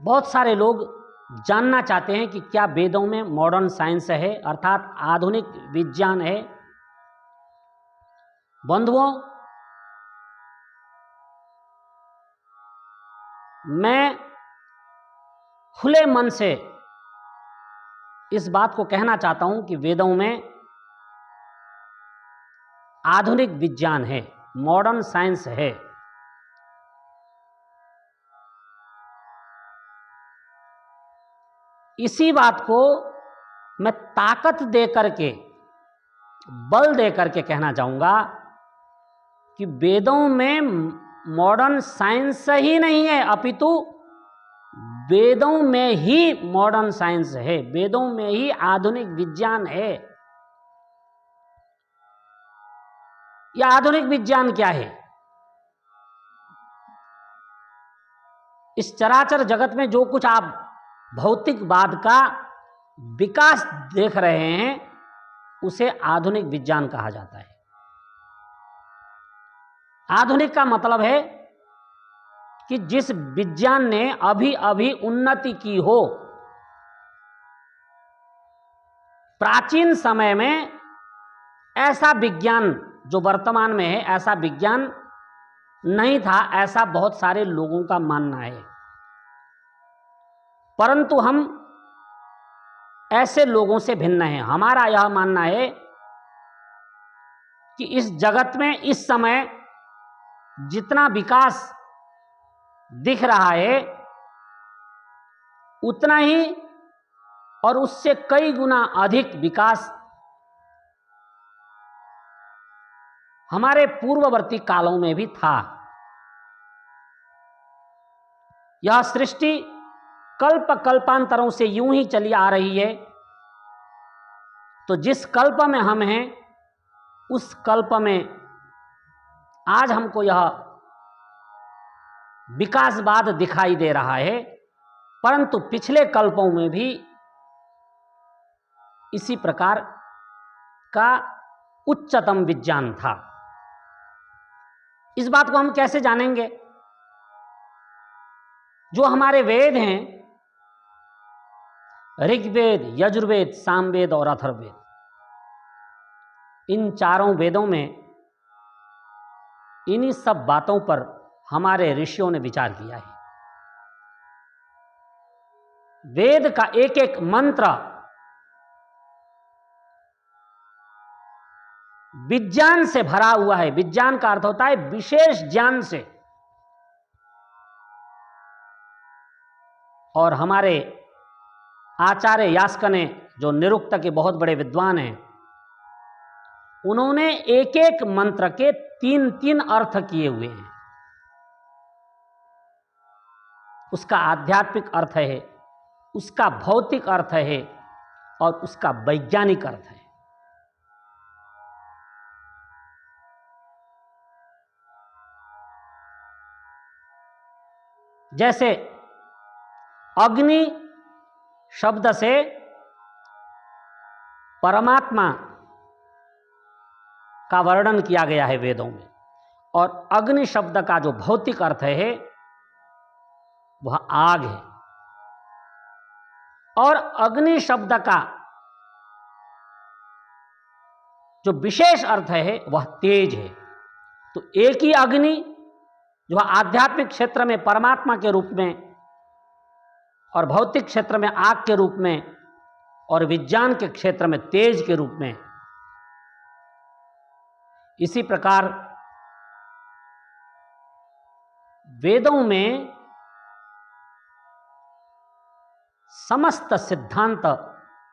बहुत सारे लोग जानना चाहते हैं कि क्या वेदों में मॉडर्न साइंस है, अर्थात आधुनिक विज्ञान है। बंधुओं, मैं खुले मन से इस बात को कहना चाहता हूं कि वेदों में आधुनिक विज्ञान है, मॉडर्न साइंस है। इसी बात को मैं ताकत दे करके, बल दे करके कहना चाहूंगा कि वेदों में मॉडर्न साइंस ही नहीं है, अपितु वेदों में ही मॉडर्न साइंस है, वेदों में ही आधुनिक विज्ञान है। यह आधुनिक विज्ञान क्या है? इस चराचर जगत में जो कुछ आप भौतिकवाद का विकास देख रहे हैं, उसे आधुनिक विज्ञान कहा जाता है। आधुनिक का मतलब है कि जिस विज्ञान ने अभी अभी उन्नति की हो। प्राचीन समय में ऐसा विज्ञान जो वर्तमान में है, ऐसा विज्ञान नहीं था, ऐसा बहुत सारे लोगों का मानना है। परंतु हम ऐसे लोगों से भिन्न हैं। हमारा यह मानना है कि इस जगत में इस समय जितना विकास दिख रहा है, उतना ही और उससे कई गुना अधिक विकास हमारे पूर्ववर्ती कालों में भी था। यह सृष्टि कल्प कल्पांतरों से यूं ही चली आ रही है। तो जिस कल्प में हम हैं, उस कल्प में आज हमको यह विकासवाद दिखाई दे रहा है, परंतु पिछले कल्पों में भी इसी प्रकार का उच्चतम विज्ञान था। इस बात को हम कैसे जानेंगे? जो हमारे वेद हैं, ऋग्वेद, यजुर्वेद, सामवेद और अथर्ववेद, इन चारों वेदों में इन्हीं सब बातों पर हमारे ऋषियों ने विचार किया है। वेद का एक एक मंत्र विज्ञान से भरा हुआ है। विज्ञान का अर्थ होता है विशेष ज्ञान से। और हमारे आचार्य यास्क ने, जो निरुक्त के बहुत बड़े विद्वान हैं, उन्होंने एक एक मंत्र के 3-3 अर्थ किए हुए हैं। उसका आध्यात्मिक अर्थ है, उसका भौतिक अर्थ है और उसका वैज्ञानिक अर्थ है। जैसे अग्नि शब्द से परमात्मा का वर्णन किया गया है वेदों में, और अग्नि शब्द का जो भौतिक अर्थ है वह आग है, और अग्नि शब्द का जो विशेष अर्थ है वह तेज है। तो एक ही अग्नि जो आध्यात्मिक क्षेत्र में परमात्मा के रूप में, और भौतिक क्षेत्र में आग के रूप में, और विज्ञान के क्षेत्र में तेज के रूप में, इसी प्रकार वेदों में समस्त सिद्धांत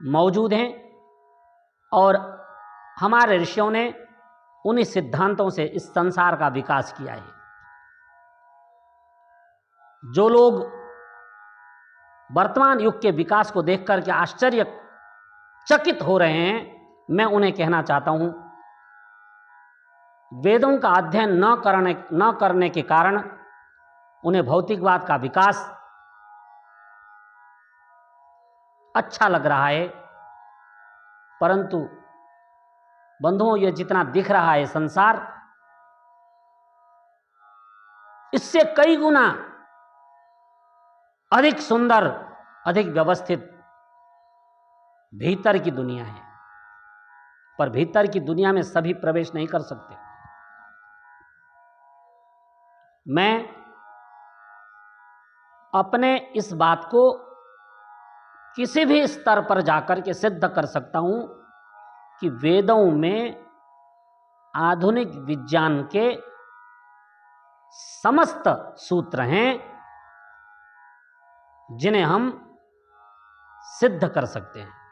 मौजूद हैं, और हमारे ऋषियों ने उन्हीं सिद्धांतों से इस संसार का विकास किया है। जो लोग वर्तमान युग के विकास को देखकर के आश्चर्यचकित हो रहे हैं, मैं उन्हें कहना चाहता हूं, वेदों का अध्ययन न करने के कारण उन्हें भौतिकवाद का विकास अच्छा लग रहा है, परंतु बंधुओं, ये जितना दिख रहा है संसार, इससे कई गुना अधिक सुंदर, अधिक व्यवस्थित भीतर की दुनिया है। पर भीतर की दुनिया में सभी प्रवेश नहीं कर सकते। मैं अपने इस बात को किसी भी स्तर पर जाकर के सिद्ध कर सकता हूं कि वेदों में आधुनिक विज्ञान के समस्त सूत्र हैं जिन्हें हम सिद्ध कर सकते हैं।